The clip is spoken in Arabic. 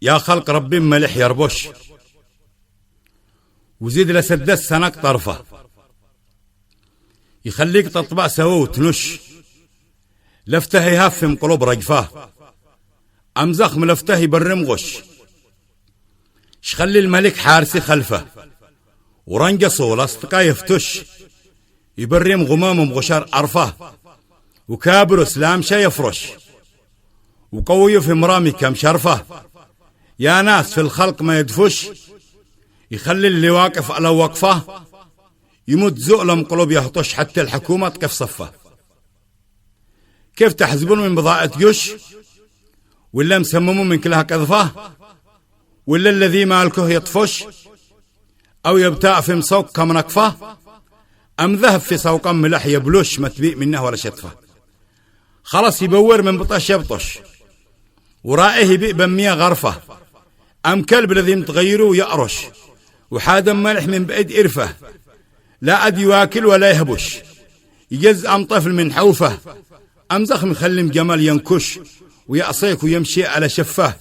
يا خلق ربي ملح يربش، وزيد لسدس سنك طرفه، يخليك تطبع سوا وتنش، لفته يهفم قلوب رجفاه، أمزخ ملفته يبرم غش، شخلي الملك حارسي خلفه، ورنقصه ولاصدقاء يفتش، يبرم غمام غشار أرفاه، وكابر سلام شا يفرش، وقوي في مرامي كم شرفه، يا ناس في الخلق ما يدفش، يخلي اللي واقف على وقفه، يمد زؤلم قلوب يهطش حتى الحكومة تقف صفه. كيف تحزبون من بضاعة جش، ولا مسممون من كلها قذفه، ولا الذي مالكه يطفش، أو يبتاع في مسوق كم نقفه، أم ذهب في سوق ملح يبلش ما تبيء منه ولا شتفه. خلاص يبور من بطش يبطش، ورائه يبيء بمية غرفة، أم كلب الذي متغيره يأرش، وحادم ملح من بعيد إرفه، لا أد يواكل ولا يهبش، يجز أم طفل من حوفه، أم زخم يخلم جمال ينكش، ويعصيك ويمشي على شفاه.